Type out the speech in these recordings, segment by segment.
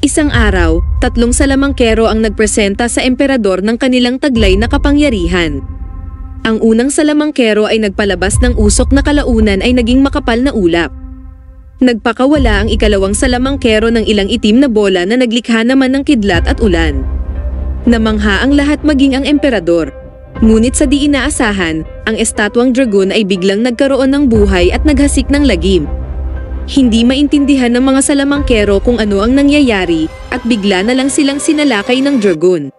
Isang araw, 3 salamangkero ang nagpresenta sa emperador ng kanilang taglay na kapangyarihan. Ang unang salamangkero ay nagpalabas ng usok na kalaunan ay naging makapal na ulap. Nagpakawala ang ikalawang salamangkero ng ilang itim na bola na naglikha naman ng kidlat at ulan. Namangha ang lahat maging ang emperador. Ngunit sa di inaasahan, ang estatwang dragon ay biglang nagkaroon ng buhay at naghasik ng lagim. Hindi maintindihan ng mga salamangkero kung ano ang nangyayari at bigla na lang silang sinalakay ng dragon.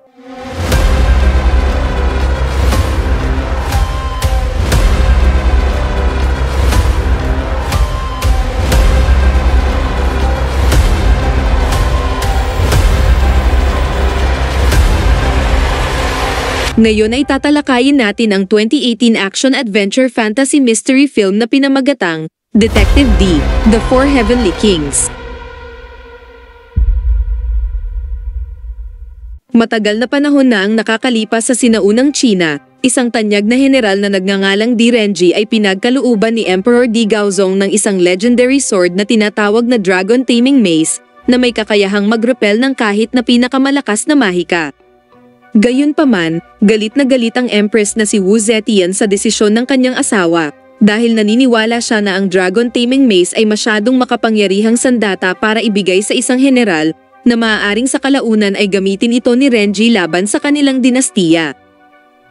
Ngayon ay tatalakayin natin ang 2018 action-adventure fantasy mystery film na pinamagatang Detective D, The Four Heavenly Kings. Matagal na panahon na ang nakakalipas sa sinaunang China, isang tanyag na general na nagngangalang Di Renji ay pinagkalooban ni Emperor Di Gaozong ng isang legendary sword na tinatawag na Dragon Taming Mace na may kakayahang mag-repel ng kahit na pinakamalakas na mahika. Gayunpaman, galit na galit ang Empress na si Wu Zetian sa desisyon ng kanyang asawa, dahil naniniwala siya na ang Dragon Taming Mace ay masyadong makapangyarihang sandata para ibigay sa isang general na maaaring sa kalaunan ay gamitin ito ni Renji laban sa kanilang dinastiya.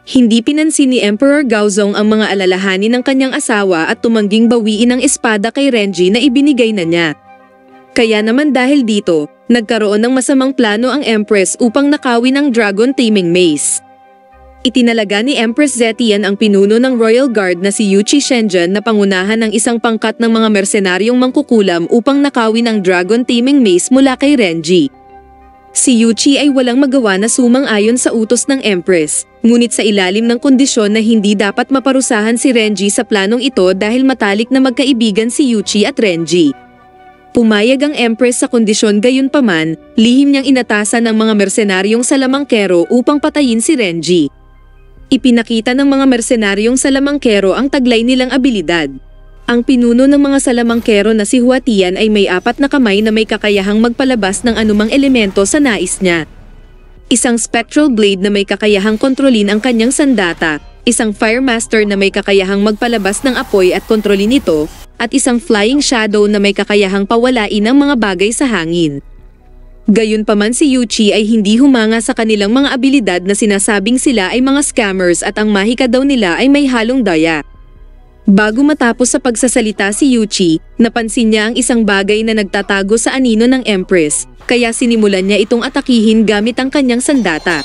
Hindi pinansin ni Emperor Gaozong ang mga alalahanin ng kanyang asawa at tumangging bawiin ang espada kay Renji na ibinigay na niya. Kaya naman dahil dito, nagkaroon ng masamang plano ang Empress upang nakawin ang Dragon Taming Mace. Itinalaga ni Empress Zetian ang pinuno ng Royal Guard na si Yuchi Shenzhen na pangunahan ng isang pangkat ng mga mersenaryong mangkukulam upang nakawin ang Dragon Taming Mace mula kay Renji. Si Yuchi ay walang magawa na sumang-ayon sa utos ng Empress, ngunit sa ilalim ng kondisyon na hindi dapat maparusahan si Renji sa planong ito dahil matalik na magkaibigan si Yuchi at Renji. Pumayag ang Empress sa kondisyon, gayunpaman, lihim niyang inatasan ng mga mersenaryong salamangkero upang patayin si Renji. Ipinakita ng mga mersenaryong salamangkero ang taglay nilang abilidad. Ang pinuno ng mga salamangkero na si Huatian ay may 4 na kamay na may kakayahang magpalabas ng anumang elemento sa nais niya. Isang spectral blade na may kakayahang kontrolin ang kanyang sandata, isang fire master na may kakayahang magpalabas ng apoy at kontrolin ito, at isang flying shadow na may kakayahang pawalain ang mga bagay sa hangin. Gayunpaman si Yuchi ay hindi humanga sa kanilang mga abilidad na sinasabing sila ay mga scammers at ang mahika daw nila ay may halong daya. Bago matapos sa pagsasalita si Yuchi, napansin niya ang isang bagay na nagtatago sa anino ng Empress, kaya sinimulan niya itong atakihin gamit ang kanyang sandata.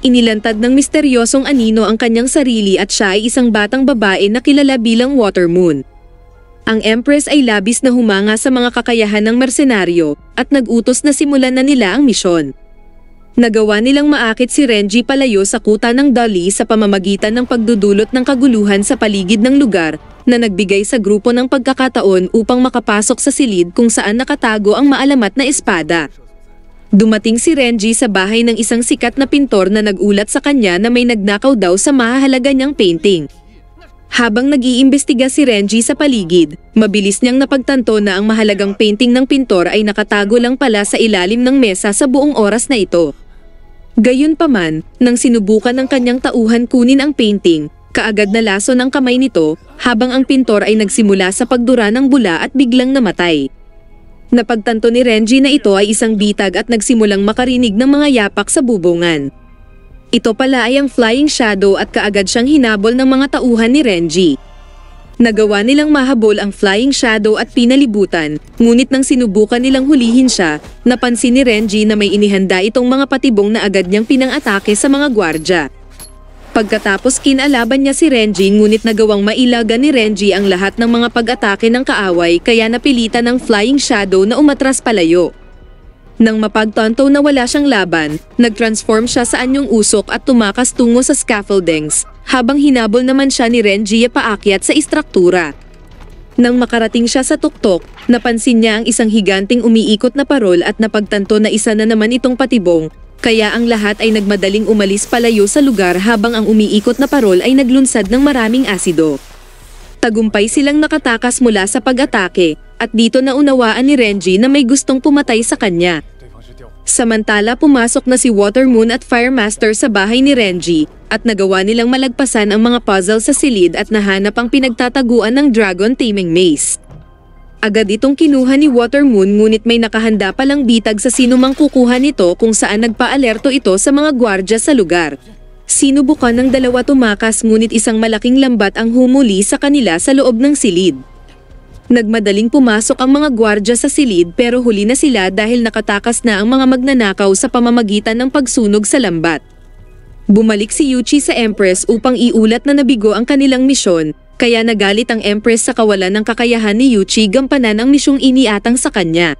Inilantad ng misteryosong anino ang kanyang sarili at siya ay isang batang babae na kilala bilang Water Moon. Ang Empress ay labis na humanga sa mga kakayahan ng mersenaryo at nag-utos na simulan na nila ang misyon. Nagawa nilang maakit si Renji palayo sa kuta ng Dali sa pamamagitan ng pagdudulot ng kaguluhan sa paligid ng lugar na nagbigay sa grupo ng pagkakataon upang makapasok sa silid kung saan nakatago ang maalamat na espada. Dumating si Renji sa bahay ng isang sikat na pintor na nagulat sa kanya na may nagnakaw daw sa mahahalaga niyang painting. Habang nag-iimbestiga si Renji sa paligid, mabilis niyang napagtanto na ang mahalagang painting ng pintor ay nakatago lang pala sa ilalim ng mesa sa buong oras na ito. Gayunpaman, nang sinubukan ng kanyang tauhan kunin ang painting, kaagad na laso ng kamay nito habang ang pintor ay nagsimula sa pagdura ng bula at biglang namatay. Napagtanto ni Renji na ito ay isang bitag at nagsimulang makarinig ng mga yapak sa bubungan. Ito pala ay ang Flying Shadow at kaagad siyang hinabol ng mga tauhan ni Renji. Nagawa nilang mahabol ang Flying Shadow at pinalibutan, ngunit nang sinubukan nilang hulihin siya, napansin ni Renji na may inihanda itong mga patibong na agad niyang pinang-atake sa mga gwardya. Pagkatapos kinalaban niya si Renji, ngunit nagawang mailaga ni Renji ang lahat ng mga pag-atake ng kaaway kaya napilitan ng Flying Shadow na umatras palayo. Nang mapagtanto na wala siyang laban, nag-transform siya sa anyong usok at tumakas tungo sa scaffoldings, habang hinabol naman siya ni Renji paakyat sa istruktura. Nang makarating siya sa tuktok, napansin niya ang isang higanting umiikot na parol at napagtanto na isa na naman itong patibong, kaya ang lahat ay nagmadaling umalis palayo sa lugar habang ang umiikot na parol ay naglunsad ng maraming asido. Tagumpay silang nakatakas mula sa pag-atake, at dito naunawaan ni Renji na may gustong pumatay sa kanya. Samantala pumasok na si Water Moon at Fire Master sa bahay ni Renji, at nagawa nilang malagpasan ang mga puzzle sa silid at nahanap ang pinagtataguan ng Dragon Taming Maze. Agad itong kinuha ni Water Moon ngunit may nakahanda palang bitag sa sinumang kukuha nito kung saan nagpa-alerto ito sa mga gwardya sa lugar. Sinubukan ng dalawa tumakas ngunit isang malaking lambat ang humuli sa kanila sa loob ng silid. Nagmadaling pumasok ang mga gwardya sa silid pero huli na sila dahil nakatakas na ang mga magnanakaw sa pamamagitan ng pagsunog sa lambat. Bumalik si Yuchi sa Empress upang iulat na nabigo ang kanilang misyon, kaya nagalit ang Empress sa kawalan ng kakayahan ni Yuchi gampanan ang misyong iniatang sa kanya.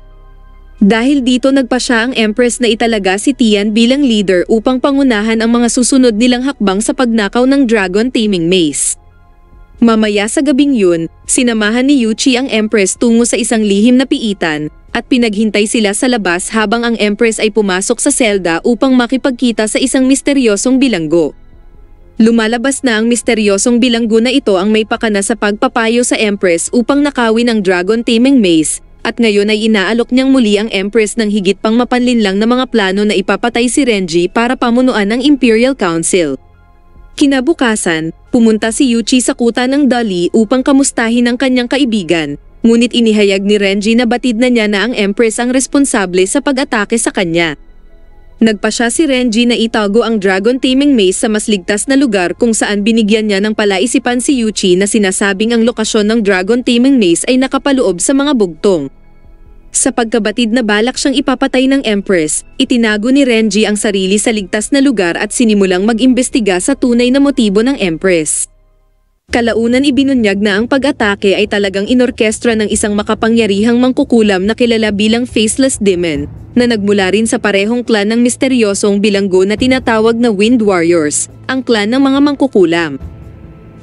Dahil dito nagpasya ang Empress na italaga si Tian bilang leader upang pangunahan ang mga susunod nilang hakbang sa pagnakaw ng Dragon Taming Maze. Mamaya sa gabing yun, sinamahan ni Yuchi ang Empress tungo sa isang lihim na piitan, at pinaghintay sila sa labas habang ang Empress ay pumasok sa selda upang makipagkita sa isang misteryosong bilanggo. Lumalabas na ang misteryosong bilanggo na ito ang may pakana sa pagpapayo sa Empress upang nakawin ang Dragon Taming Maze, at ngayon ay inaalok niyang muli ang Empress ng higit pang mapanlinlang na mga plano na ipapatay si Renji para pamunuan ng Imperial Council. Kinabukasan, pumunta si Yuchi sa kuta ng Dali upang kamustahin ang kanyang kaibigan, ngunit inihayag ni Renji na batid na niya na ang Empress ang responsable sa pag-atake sa kanya. Nagpasya si Renji na itago ang Dragon Taming Maze sa mas ligtas na lugar kung saan binigyan niya ng palaisipan si Yuchi na sinasabing ang lokasyon ng Dragon Taming Maze ay nakapaloob sa mga bugtong. Sa pagkabatid na balak siyang ipapatay ng Empress, itinago ni Renji ang sarili sa ligtas na lugar at sinimulang mag-imbestiga sa tunay na motibo ng Empress. Kalaunan ibinunyag na ang pag-atake ay talagang inorkestra ng isang makapangyarihang mangkukulam na kilala bilang Faceless Demon, na nagmula rin sa parehong clan ng misteryosong bilanggo na tinatawag na Wind Warriors, ang clan ng mga mangkukulam.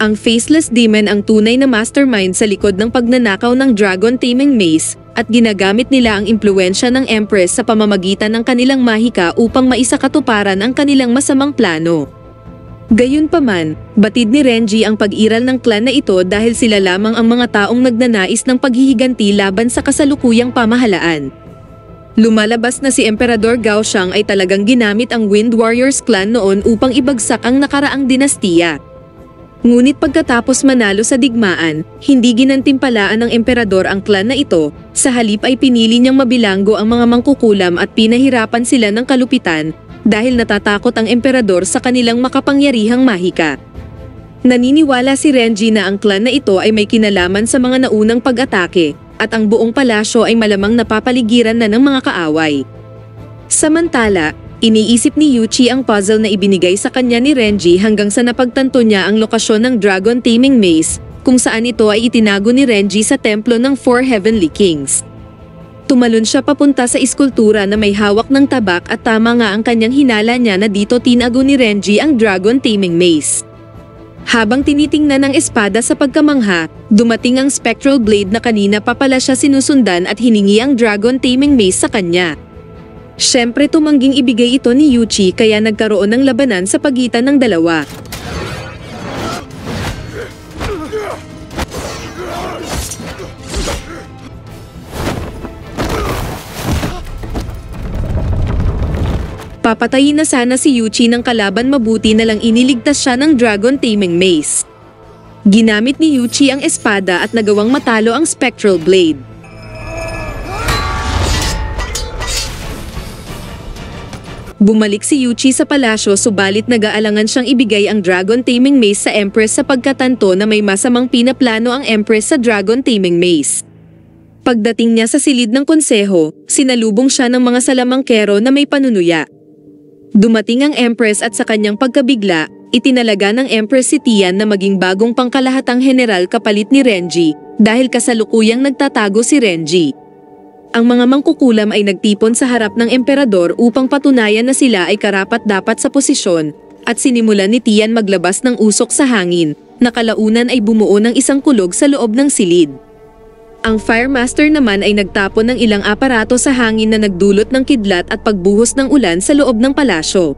Ang Faceless Demon ang tunay na mastermind sa likod ng pagnanakaw ng Dragon Taming Maze, at ginagamit nila ang impluensya ng Empress sa pamamagitan ng kanilang mahika upang maisakatuparan ang kanilang masamang plano. Gayunpaman, batid ni Renji ang pag-iral ng clan na ito dahil sila lamang ang mga taong nagnanais ng paghihiganti laban sa kasalukuyang pamahalaan. Lumalabas na si Emperador Gao Xiang ay talagang ginamit ang Wind Warriors clan noon upang ibagsak ang nakaraang dinastiya. Ngunit pagkatapos manalo sa digmaan, hindi ginantimpalaan ng emperador ang clan na ito, sa halip ay pinili niyang mabilanggo ang mga mangkukulam at pinahirapan sila ng kalupitan dahil natatakot ang emperador sa kanilang makapangyarihang mahika. Naniniwala si Renji na ang clan na ito ay may kinalaman sa mga naunang pag-atake at ang buong palasyo ay malamang napapaligiran na ng mga kaaway. Samantala, iniisip ni Yuchi ang puzzle na ibinigay sa kanya ni Renji hanggang sa napagtanto niya ang lokasyon ng Dragon Taming Maze, kung saan ito ay itinago ni Renji sa templo ng Four Heavenly Kings. Tumalon siya papunta sa iskultura na may hawak ng tabak at tama nga ang kanyang hinala niya na dito tinago ni Renji ang Dragon Taming Maze. Habang tinitingnan ng espada sa pagkamangha, dumating ang Spectral Blade na kanina pa pala siya sinusundan at hiningi ang Dragon Taming Maze sa kanya. Siyempre tumangging ibigay ito ni Yuchi kaya nagkaroon ng labanan sa pagitan ng dalawa. Papatayin na sana si Yuchi ng kalaban, mabuti na lang iniligtas siya ng Dragon Taming Maze. Ginamit ni Yuchi ang espada at nagawang matalo ang Spectral Blade. Bumalik si Yuchi sa palasyo subalit nag-aalangan siyang ibigay ang Dragon Taming Maze sa Empress sa pagkatanto na may masamang pinaplano ang Empress sa Dragon Taming Maze. Pagdating niya sa silid ng konseho, sinalubong siya ng mga salamangkero na may panunuya. Dumating ang Empress at sa kanyang pagkabigla, itinalaga ng Empress si Tian na maging bagong pangkalahatang general kapalit ni Renji dahil kasalukuyang nagtatago si Renji. Ang mga mangkukulam ay nagtipon sa harap ng emperador upang patunayan na sila ay karapat-dapat sa posisyon, at sinimulan ni Tian maglabas ng usok sa hangin, na kalaunan ay bumuo ng isang kulog sa loob ng silid. Ang Fire Master naman ay nagtapon ng ilang aparato sa hangin na nagdulot ng kidlat at pagbuhos ng ulan sa loob ng palasyo.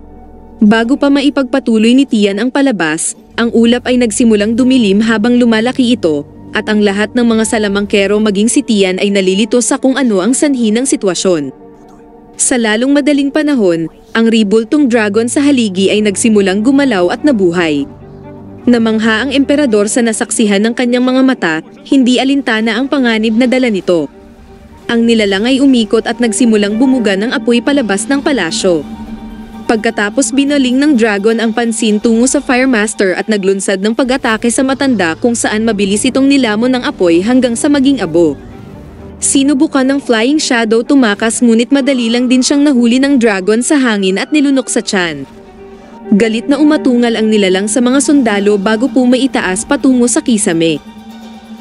Bago pa maipagpatuloy ni Tian ang palabas, ang ulap ay nagsimulang dumilim habang lumalaki ito, at ang lahat ng mga salamangkero maging si Tian ay nalilito sa kung ano ang sanhi ng sitwasyon. Sa lalong madaling panahon, ang ribultong dragon sa haligi ay nagsimulang gumalaw at nabuhay. Namangha ang emperador sa nasaksihan ng kanyang mga mata, hindi alintana ang panganib na dala nito. Ang nilalang ay umikot at nagsimulang bumuga ng apoy palabas ng palasyo. Pagkatapos binaling ng dragon ang pansin tungo sa Firemaster at naglunsad ng pag-atake sa matanda kung saan mabilis itong nilamon ng apoy hanggang sa maging abo. Sinubukan ng Flying Shadow tumakas ngunit madali lang din siyang nahuli ng dragon sa hangin at nilunok sa tiyan. Galit na umatungal ang nilalang sa mga sundalo bago pumaitaas patungo sa kisame.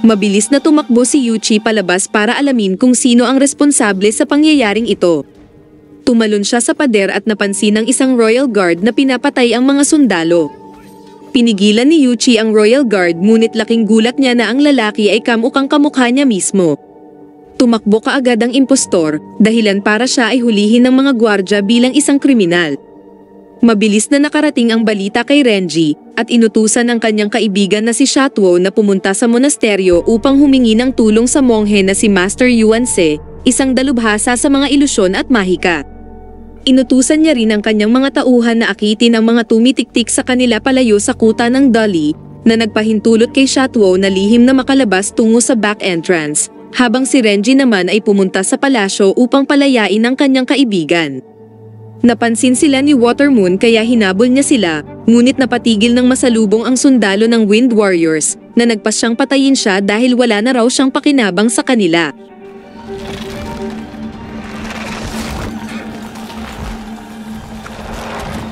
Mabilis na tumakbo si Yuchi palabas para alamin kung sino ang responsable sa pangyayaring ito. Tumalon siya sa pader at napansin ng isang Royal Guard na pinapatay ang mga sundalo. Pinigilan ni Yuchi ang Royal Guard ngunit laking gulat niya na ang lalaki ay kamukang kamukha niya mismo. Tumakbo kaagad ang impostor, dahilan para siya ay hulihin ng mga gwardya bilang isang kriminal. Mabilis na nakarating ang balita kay Renji at inutusan ang kanyang kaibigan na si Shatuo na pumunta sa monasteryo upang humingi ng tulong sa monghe na si Master Yuanse, isang dalubhasa sa mga ilusyon at mahika. Inutusan niya rin ang kanyang mga tauhan na akitin ang mga tumitiktik sa kanila palayo sa kuta ng Dolly na nagpahintulot kay Shatuo na lihim na makalabas tungo sa back entrance, habang si Renji naman ay pumunta sa palasyo upang palayain ang kanyang kaibigan. Napansin sila ni Watermoon kaya hinabol niya sila, ngunit napatigil ng masalubong ang sundalo ng Wind Warriors na nagpasyang patayin siya dahil wala na raw siyang pakinabang sa kanila.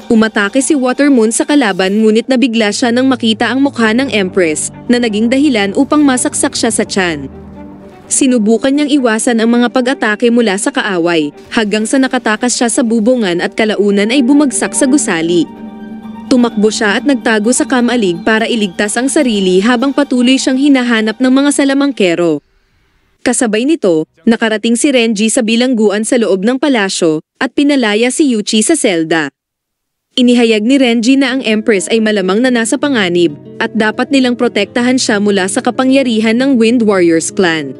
Umatake si Watermoon sa kalaban ngunit nabigla siya nang makita ang mukha ng Empress na naging dahilan upang masaksak siya sa tiyan. Sinubukan niyang iwasan ang mga pag-atake mula sa kaaway, hanggang sa nakatakas siya sa bubungan at kalaunan ay bumagsak sa gusali. Tumakbo siya at nagtago sa kamalig para iligtas ang sarili habang patuloy siyang hinahanap ng mga salamangkero. Kasabay nito, nakarating si Renji sa bilangguan sa loob ng palasyo at pinalaya si Yuchi sa selda. Inihayag ni Renji na ang Empress ay malamang na nasa panganib at dapat nilang protektahan siya mula sa kapangyarihan ng Wind Warriors clan.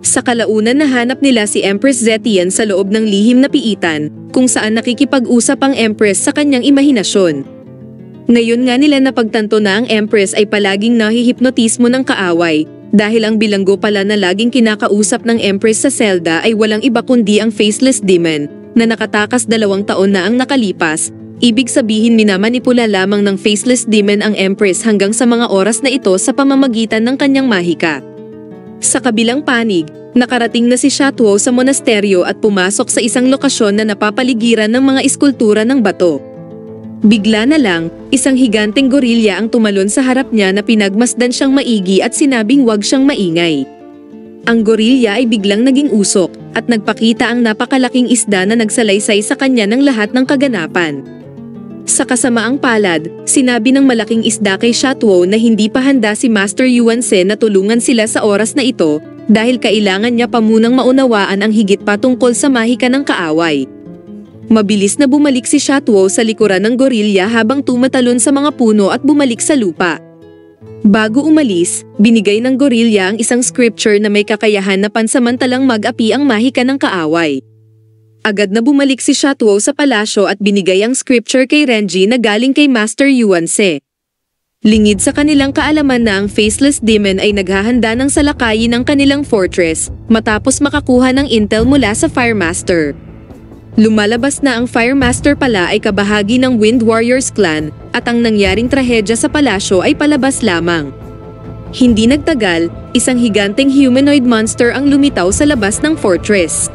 Sa kalaunan nahanap nila si Empress Zetian sa loob ng lihim na piitan, kung saan nakikipag-usap ang Empress sa kanyang imahinasyon. Ngayon nga nila napagtanto na ang Empress ay palaging nahihipnotismo ng kaaway, dahil ang bilanggo pala na laging kinakausap ng Empress sa selda ay walang iba kundi ang Faceless Demon, na nakatakas 2 taon na ang nakalipas. Ibig sabihin minamanipula lamang ng Faceless Demon ang Empress hanggang sa mga oras na ito sa pamamagitan ng kanyang mahika. Sa kabilang panig, nakarating na si Shatuo sa monasteryo at pumasok sa isang lokasyon na napapaligiran ng mga eskultura ng bato. Bigla na lang, isang higanteng gorilya ang tumalon sa harap niya na pinagmasdan siyang maigi at sinabing huwag siyang maingay. Ang gorilya ay biglang naging usok at nagpakita ang napakalaking isda na nagsalaysay sa kanya ng lahat ng kaganapan. Sa kasamaang palad, sinabi ng malaking isda kay Shatuo na hindi pa handa si Master Yuanse na tulungan sila sa oras na ito dahil kailangan niya pa munang maunawaan ang higit pa tungkol sa mahika ng kaaway. Mabilis na bumalik si Shatuo sa likuran ng gorilya habang tumatalon sa mga puno at bumalik sa lupa. Bago umalis, binigay ng gorilya ang isang scripture na may kakayahan na pansamantalang mag-api ang mahika ng kaaway. Agad na bumalik si Shatuo sa palasyo at binigay ang scripture kay Renji na galing kay Master Yuanse. Lingid sa kanilang kaalaman na ang Faceless Demon ay naghahanda ng salakayin ng kanilang fortress matapos makakuha ng intel mula sa Firemaster. Lumalabas na ang Firemaster pala ay kabahagi ng Wind Warriors clan at ang nangyaring trahedya sa palasyo ay palabas lamang. Hindi nagtagal, isang higanteng humanoid monster ang lumitaw sa labas ng fortress.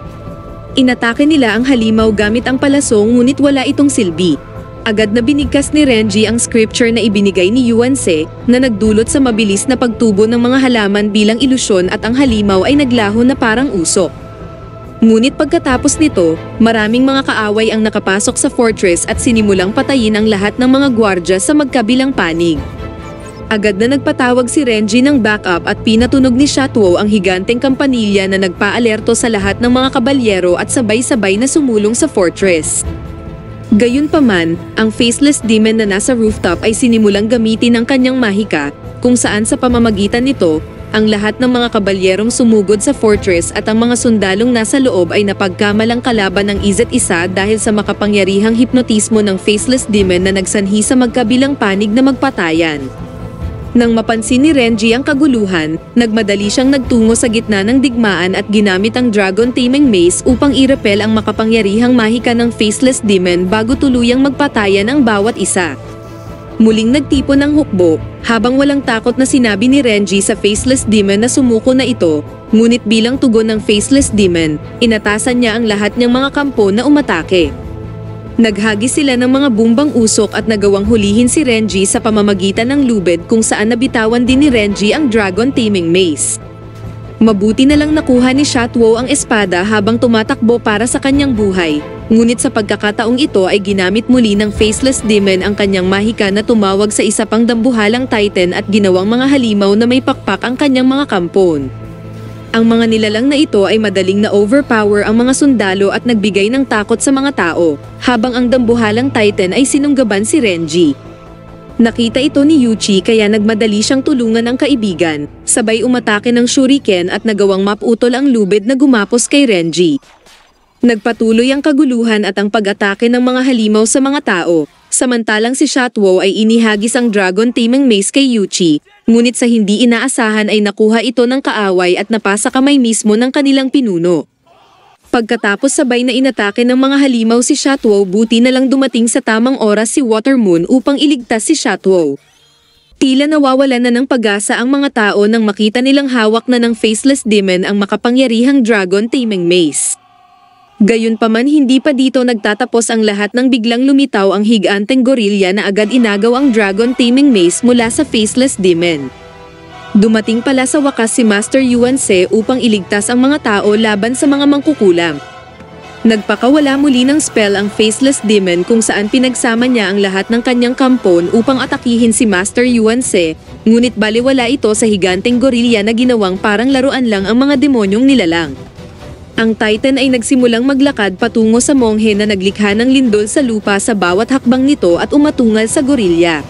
Inatake nila ang halimaw gamit ang palasong ngunit wala itong silbi. Agad na binigkas ni Renji ang scripture na ibinigay ni Yuanse na nagdulot sa mabilis na pagtubo ng mga halaman bilang ilusyon at ang halimaw ay naglaho na parang usok. Ngunit pagkatapos nito, maraming mga kaaway ang nakapasok sa fortress at sinimulang patayin ang lahat ng mga gwardya sa magkabilang panig. Agad na nagpatawag si Renji ng backup at pinatunog ni Shatuo ang higanteng kampanilya na nagpaalerto sa lahat ng mga kabalyero at sabay-sabay na sumulong sa fortress. Gayunpaman, ang Faceless Demon na nasa rooftop ay sinimulang gamitin ang kanyang mahika, kung saan sa pamamagitan nito, Ang lahat ng mga kabalyerong sumugod sa fortress at ang mga sundalong nasa loob ay napagkamalang kalaban ng isa't isa dahil sa makapangyarihang hipnotismo ng Faceless Demon na nagsanhi sa magkabilang panig na magpatayan. Nang mapansin ni Renji ang kaguluhan, nagmadali siyang nagtungo sa gitna ng digmaan at ginamit ang Dragon Taming Mace upang i-repel ang makapangyarihang mahika ng Faceless Demon bago tuluyang magpatayan ang bawat isa. Muling nagtipon ng hukbo, habang walang takot na sinabi ni Renji sa Faceless Demon na sumuko na ito, ngunit bilang tugon ng Faceless Demon, inatasan niya ang lahat niyang mga kampo na umatake. Naghagis sila ng mga bumbang usok at nagawang hulihin si Renji sa pamamagitan ng lubid kung saan nabitawan din ni Renji ang Dragon Taming Mace. Mabuti na lang nakuha ni Shatuo ang espada habang tumatakbo para sa kanyang buhay, ngunit sa pagkakataong ito ay ginamit muli ng Faceless Demon ang kanyang mahika na tumawag sa isa pang dambuhalang Titan at ginawang mga halimaw na may pakpak ang kanyang mga kampon. Ang mga nilalang na ito ay madaling na-overpower ang mga sundalo at nagbigay ng takot sa mga tao, habang ang dambuhalang Titan ay sinunggaban si Renji. Nakita ito ni Yuchi kaya nagmadali siyang tulungan ang kaibigan, sabay umatake ng shuriken at nagawang maputol ang lubid na gumapos kay Renji. Nagpatuloy ang kaguluhan at ang pag-atake ng mga halimaw sa mga tao, samantalang si Shatuo ay inihagis ang Dragon Taming Mace kay Yuchi, ngunit sa hindi inaasahan ay nakuha ito ng kaaway at napasa kamay mismo ng kanilang pinuno. Pagkatapos sabay na inatake ng mga halimaw si Shatuo, buti na lang dumating sa tamang oras si Water Moon upang iligtas si Shatuo. Tila nawawalan na ng pag-asa ang mga tao nang makita nilang hawak na ng Faceless Demon ang makapangyarihang Dragon Taming Mace. Gayunpaman hindi pa dito nagtatapos ang lahat nang biglang lumitaw ang higanteng gorilla na agad inagaw ang Dragon Taming Mace mula sa Faceless Demon. Dumating pala sa wakas si Master Yuan Se upang iligtas ang mga tao laban sa mga mangkukulam. Nagpakawala muli ng spell ang Faceless Demon kung saan pinagsama niya ang lahat ng kanyang kampon upang atakihin si Master Yuan Se, ngunit baliwala ito sa higanteng gorilla na ginawang parang laruan lang ang mga demonyong nilalang. Ang Titan ay nagsimulang maglakad patungo sa monghe na naglikha ng lindol sa lupa sa bawat hakbang nito at umatungal sa gorilla.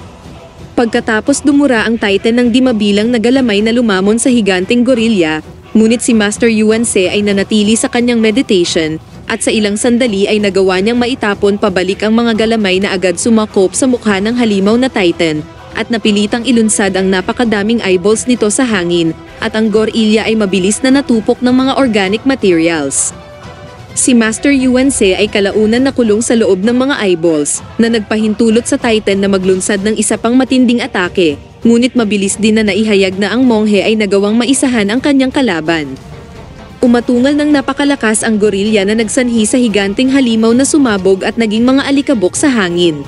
Pagkatapos dumura ang Titan ng di mabilang na galamay na lumamon sa higanteng gorilla, ngunit si Master Yuan Se ay nanatili sa kanyang meditation, at sa ilang sandali ay nagawa niyang maitapon pabalik ang mga galamay na agad sumakop sa mukha ng halimaw na Titan, at napilitang ilunsad ang napakadaming eyeballs nito sa hangin, at ang gorilla ay mabilis na natupok ng mga organic materials. Si Master Yuan Se ay kalaunan nakulong sa loob ng mga eyeballs, na nagpahintulot sa Titan na maglunsad ng isa pang matinding atake, ngunit mabilis din na naihayag na ang monghe ay nagawang maisahan ang kanyang kalaban. Umatungal ng napakalakas ang gorilla na nagsanhi sa higanteng halimaw na sumabog at naging mga alikabok sa hangin.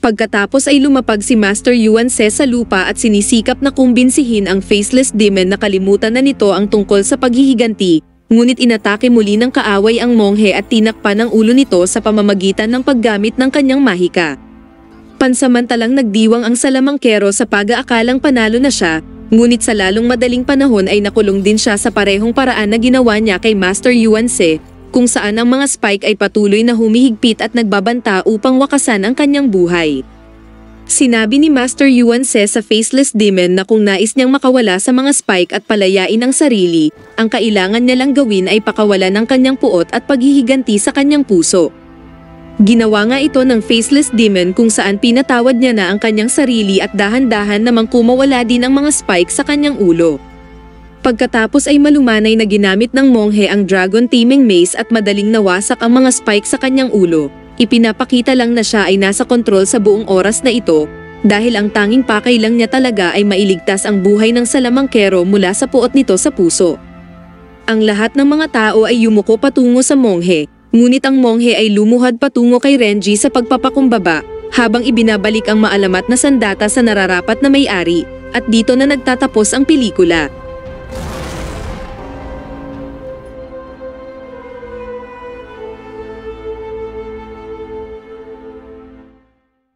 Pagkatapos ay lumapag si Master Yuan Se sa lupa at sinisikap na kumbinsihin ang Faceless Demon na kalimutan na nito ang tungkol sa paghihiganti, ngunit inatake muli ng kaaway ang monghe at tinakpan ang ulo nito sa pamamagitan ng paggamit ng kanyang mahika. Pansamantalang nagdiwang ang salamangkero sa pag-aakalang panalo na siya, ngunit sa lalong madaling panahon ay nakulong din siya sa parehong paraan na ginawa niya kay Master Yuan Se, kung saan ang mga spike ay patuloy na humihigpit at nagbabanta upang wakasan ang kanyang buhay. Sinabi ni Master Yuan Se sa Faceless Demon na kung nais niyang makawala sa mga spike at palayain ang sarili, ang kailangan niya lang gawin ay pakawalan ng kanyang puot at paghihiganti sa kanyang puso. Ginawa nga ito ng Faceless Demon kung saan pinatawad niya na ang kanyang sarili at dahan-dahan namang kumawala din ang mga spike sa kanyang ulo. Pagkatapos ay malumanay na ginamit ng monghe ang Dragon Taming Mace at madaling nawasak ang mga spike sa kanyang ulo. Ipinapakita lang na siya ay nasa kontrol sa buong oras na ito, dahil ang tanging pakay lang niya talaga ay mailigtas ang buhay ng salamangkero mula sa puot nito sa puso. Ang lahat ng mga tao ay yumuko patungo sa monghe, ngunit ang monghe ay lumuhad patungo kay Renji sa pagpapakumbaba, habang ibinabalik ang maalamat na sandata sa nararapat na may-ari, at dito na nagtatapos ang pelikula.